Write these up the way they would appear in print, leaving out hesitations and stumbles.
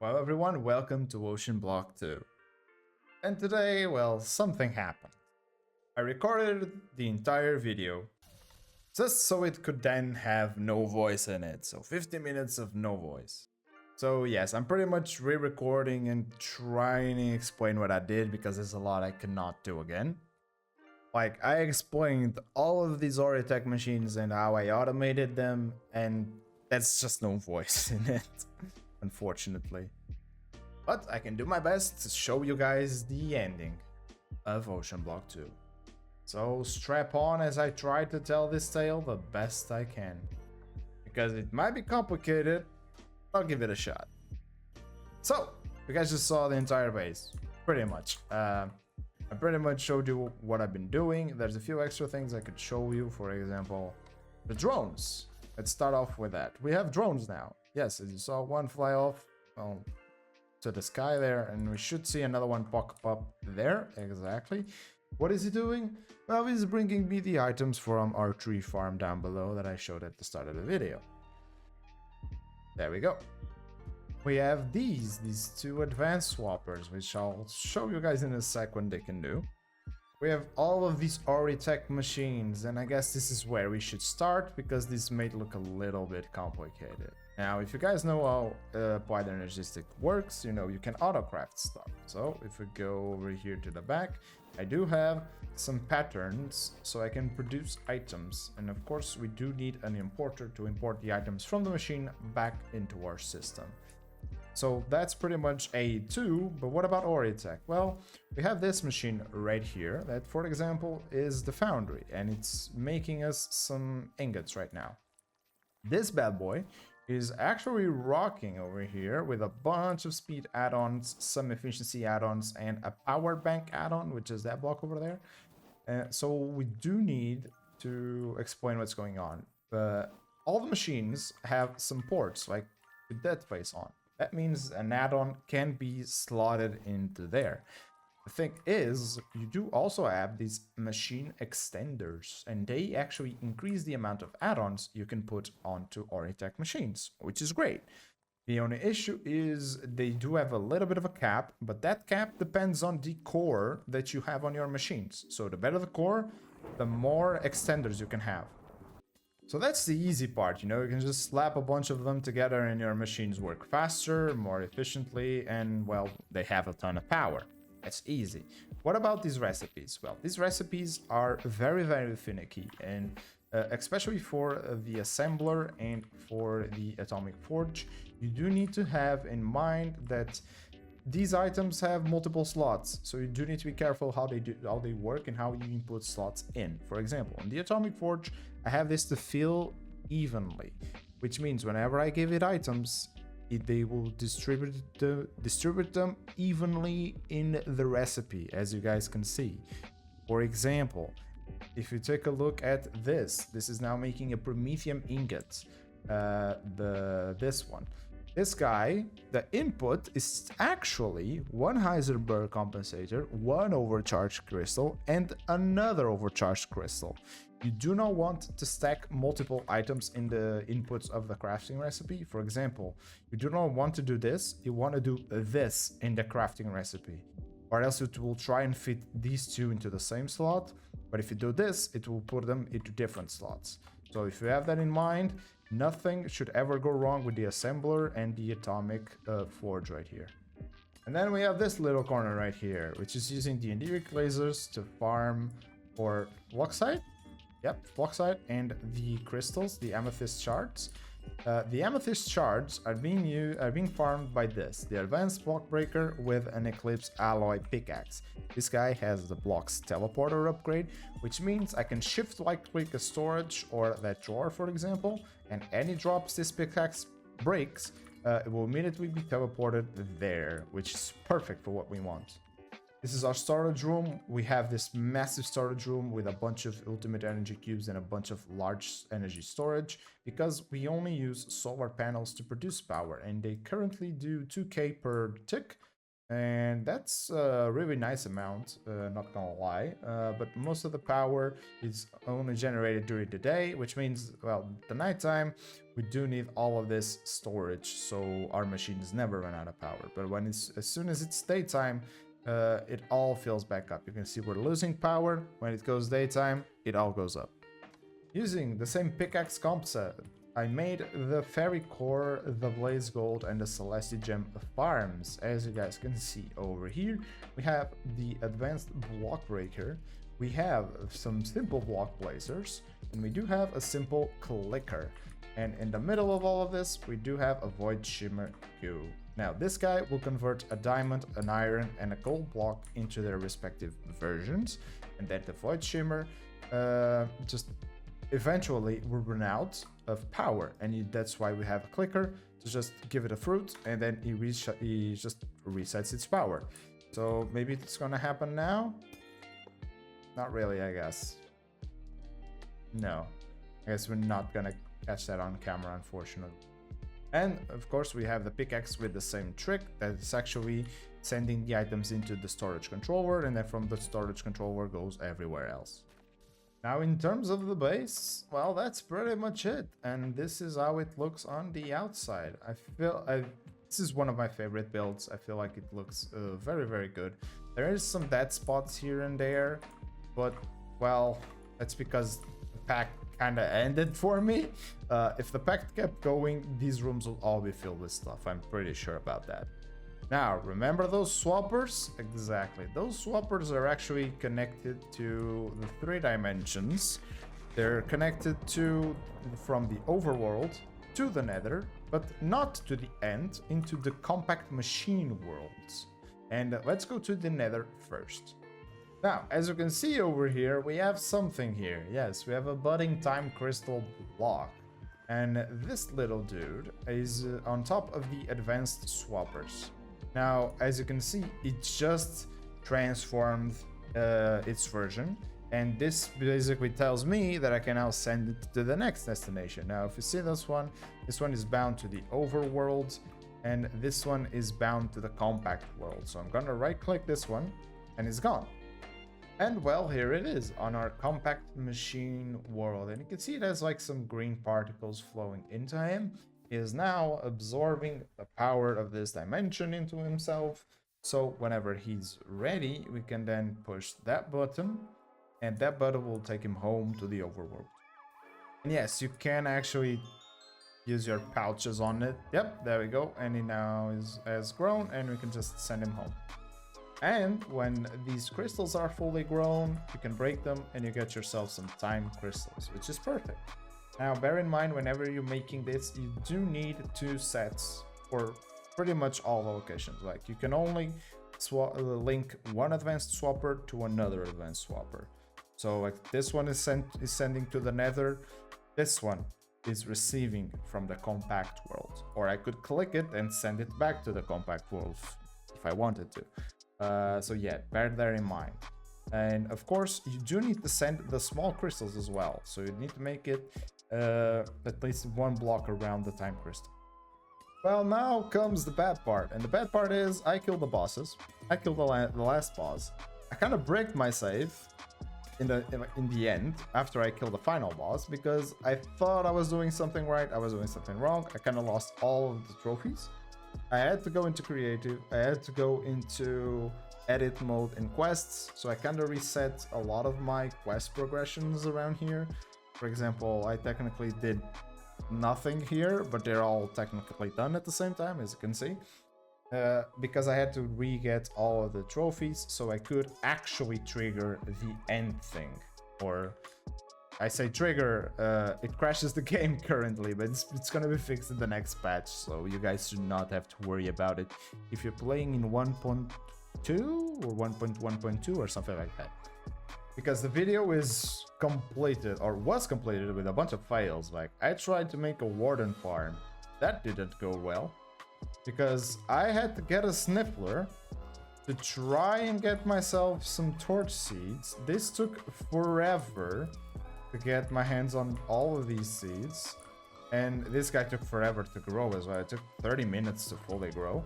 Well, everyone, welcome to Oceanblock2. And today, well, something happened. I recorded the entire video just so it could then have no voice in it, so 50 minutes of no voice. So yes, I'm pretty much re-recording and trying to explain what I did because there's a lot I cannot do again. Like, I explained all of these Oritech machines and how I automated them, and that's just no voice in it, unfortunately. But I can do my best to show you guys the ending of Oceanblock 2. So strap on as I try to tell this tale the best I can. Because it might be complicated, I'll give it a shot. So, you guys just saw the entire base, pretty much. I pretty much showed you what I've been doing. There's a few extra things I could show you, for example, the drones. Let's start off with that. We have drones now. Yes, as you saw one fly off, well, to the sky there, and we should see another one pop up there. Exactly. What is he doing? Well, he's bringing me the items from our tree farm down below that I showed at the start of the video. There we go. We have these two advanced swappers, which I'll show you guys in a sec what they can do. We have all of these Oritech machines, and I guess this is where we should start because this may look a little bit complicated. Now, if you guys know how Applied Energistic works, you know you can autocraft stuff. So if we go over here to the back, I do have some patterns so I can produce items. And of course, we do need an importer to import the items from the machine back into our system. So that's pretty much A2, but what about Oritech? Well, we have this machine right here that, for example, is the foundry, and it's making us some ingots right now. This bad boy is actually rocking over here with a bunch of speed add-ons, some efficiency add-ons, and a power bank add-on, which is that block over there. So we do need to explain what's going on. All the machines have some ports, like with that face on. That means an add-on can be slotted into there. The thing is, you do also have these machine extenders, and they actually increase the amount of add-ons you can put onto Oritech machines, which is great. The only issue is they do have a little bit of a cap, but that cap depends on the core that you have on your machines. So the better the core, the more extenders you can have. So that's the easy part, you know, you can just slap a bunch of them together and your machines work faster, more efficiently, and, well, they have a ton of power. That's easy. What about these recipes? Well, these recipes are very, very finicky, and especially for the assembler and for the atomic forge, you do need to have in mind that these items have multiple slots, so you do need to be careful how they work and how you input slots in. For example, on the atomic forge, I have this to fill evenly, which means whenever I give it items, they will distribute them evenly in the recipe, as you guys can see. For example, if you take a look at this is now making a promethium ingot. This one. This guy, the input is actually one Heisenberg compensator, one overcharged crystal, and another overcharged crystal. You do not want to stack multiple items in the inputs of the crafting recipe. For example, you do not want to do this, you want to do this in the crafting recipe. Or else it will try and fit these two into the same slot, but if you do this, it will put them into different slots. So if you have that in mind, nothing should ever go wrong with the assembler and the atomic forge right here. And then we have this little corner right here, which is using the enderic lasers to farm for Fluxite. Yep, Fluxite and the crystals, the amethyst shards. The amethyst shards are being farmed by this, the advanced block breaker with an eclipse alloy pickaxe. This guy has the block's teleporter upgrade, which means I can shift click a storage or that drawer, for example, and any drops this pickaxe breaks, it will immediately be teleported there, which is perfect for what we want. This is our storage room. We have this massive storage room with a bunch of ultimate energy cubes and a bunch of large energy storage because we only use solar panels to produce power, and they currently do 2k per tick. And that's a really nice amount, not gonna lie. But most of the power is only generated during the day, which means, well, the nighttime, we do need all of this storage, so our machines never run out of power. But when it's as soon as it's daytime, it all fills back up. You can see we're losing power. When it goes daytime, it all goes up. Using the same pickaxe comp set, I made the Fairy Core, the Blaze Gold, and the Celesti Gem farms. As you guys can see over here, we have the Advanced Block Breaker, we have some simple block placers, and we do have a simple clicker. And in the middle of all of this, we do have a Void Shimmer Goo. Now, this guy will convert a diamond, an iron, and a gold block into their respective versions, and then the Void Shimmer just eventually will run out of power, and that's why we have a clicker to just give it a fruit, and then he just resets its power. So maybe it's gonna happen now? Not really, I guess. No, I guess we're not gonna catch that on camera, unfortunately. And of course we have the pickaxe with the same trick, that is actually sending the items into the storage controller, and then from the storage controller goes everywhere else. Now, in terms of the base, well, that's pretty much it. And this is how it looks on the outside. This is one of my favorite builds. I feel like it looks very, very good. There is some dead spots here and there, but, well, that's because the pack kind of ended for me. If the pack kept going, these rooms will all be filled with stuff. I'm pretty sure about that. Now, remember those swappers? Exactly. Those swappers are actually connected to the 3 dimensions. They're connected to from the overworld to the nether, but not to the end, into the compact machine worlds. And let's go to the nether first. Now, as you can see over here, we have something here. Yes, we have a budding time crystal block. And this little dude is on top of the advanced swappers. Now, as you can see, it just transformed its version, and this basically tells me that I can now send it to the next destination. Now, if you see this one is bound to the overworld, and this one is bound to the compact world. So I'm gonna right-click this one, and it's gone. And well, here it is on our compact machine world, and you can see it has like some green particles flowing into him. He is now absorbing the power of this dimension into himself. So whenever he's ready, we can then push that button, and that button will take him home to the overworld. And yes, you can actually use your pouches on it. Yep, there we go. And he now has grown, and we can just send him home. And when these crystals are fully grown, you can break them, and you get yourself some time crystals, which is perfect. Now, bear in mind, whenever you're making this, you do need 2 sets for pretty much all locations. Like, you can only link one advanced swapper to another advanced swapper. So, like, this one is sending to the nether. This one is receiving from the compact world. Or I could click it and send it back to the compact world if I wanted to. So yeah, bear that in mind. And of course, you do need to send the small crystals as well. So you need to make it at least 1 block around the time crystal. Well, now comes the bad part. And the bad part is I killed the bosses. I killed the last boss. I kind of bricked my save in the end after I killed the final boss, because I thought I was doing something right. I was doing something wrong. I kind of lost all of the trophies. I had to go into creative. I had to go into edit mode and quests, so I kind of reset a lot of my quest progressions around here. For example, I technically did nothing here, but they're all technically done at the same time, as you can see, because I had to re-get all of the trophies so I could actually trigger the end thing. Or I say trigger, it crashes the game currently, but it's gonna be fixed in the next patch, so you guys should not have to worry about it if you're playing in 1.2 or 1.1.2 or something like that. Because the video is completed, or was completed, with a bunch of fails. Like, I tried to make a warden farm. That didn't go well, because I had to get a sniffler to try and get myself some torch seeds. This took forever to get my hands on all of these seeds, and this guy took forever to grow as well. It took 30 minutes to fully grow.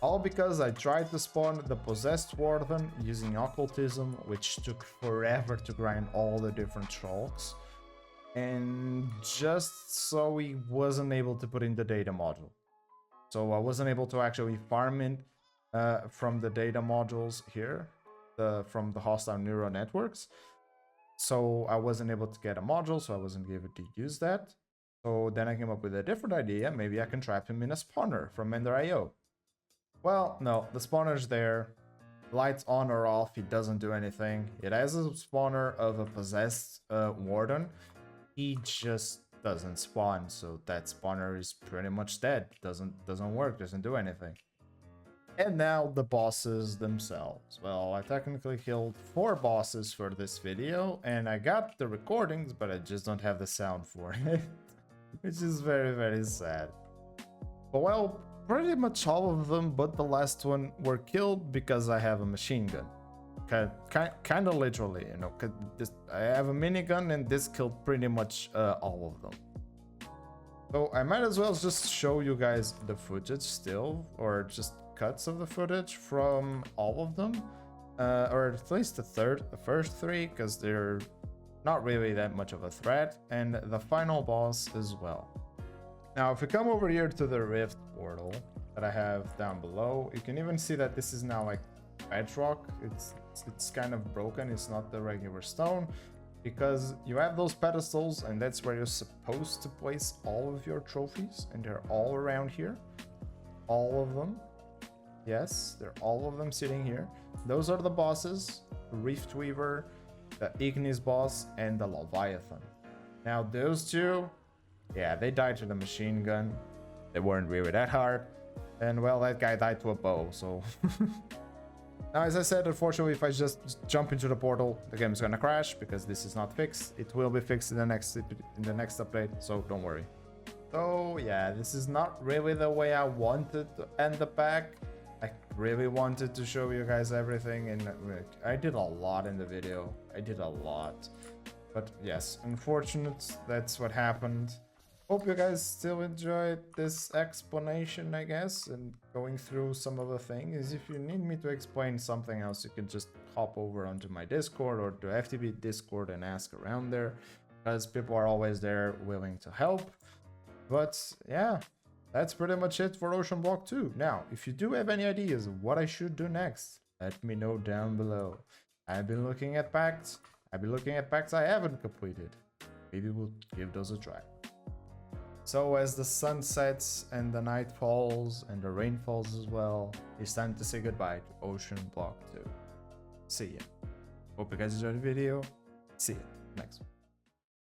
All because I tried to spawn the possessed warden using occultism, which took forever to grind all the different chalks. And just so he wasn't able to put in the data module. So I wasn't able to actually farm it from the data modules here, from the hostile neural networks. So I wasn't able to get a module, so I wasn't able to use that. So then I came up with a different idea. Maybe I can trap him in a spawner from Ender.io. Well, no, the spawner's there. Lights on or off, he doesn't do anything. It has a spawner of a possessed warden. He just doesn't spawn, so that spawner is pretty much dead. Doesn't work, doesn't do anything. And now the bosses themselves. Well, I technically killed 4 bosses for this video, and I got the recordings, but I just don't have the sound for it. Which is very, very sad. But well, pretty much all of them but the last one were killed because I have a machine gun. Kind of literally, you know, I have a minigun and this killed pretty much all of them. So I might as well just show you guys the footage still, or just cuts of the footage from all of them, or at least the first 3, because they're not really that much of a threat, and the final boss as well. Now, if we come over here to the Rift portal that I have down below, you can even see that this is now like bedrock. It's kind of broken. It's not the regular stone, because you have those pedestals, and that's where you're supposed to place all of your trophies, and they're all around here. All of them. Yes, they're all of them sitting here. Those are the bosses: the Rift Weaver, the Ignis boss, and the Leviathan. Now, those 2, yeah, they died to the machine gun. They weren't really that hard. And well, that guy died to a bow, so... Now, as I said, unfortunately, if I just jump into the portal, the game is gonna crash because this is not fixed. It will be fixed in the next update, so don't worry. So yeah, this is not really the way I wanted to end the pack. I really wanted to show you guys everything, and I did a lot in the video. I did a lot. But yes, unfortunate, that's what happened. Hope you guys still enjoyed this explanation, I guess, and going through some of the things. If you need me to explain something else, you can just hop over onto my Discord or to FTB Discord and ask around there, because people are always there willing to help. But yeah, that's pretty much it for Oceanblock2. Now, if you do have any ideas of what I should do next, let me know down below. I've been looking at packs. I've been looking at packs I haven't completed. Maybe we'll give those a try. So as the sun sets and the night falls and the rain falls as well, it's time to say goodbye to Oceanblock2. See ya. Hope you guys enjoyed the video. See ya next one.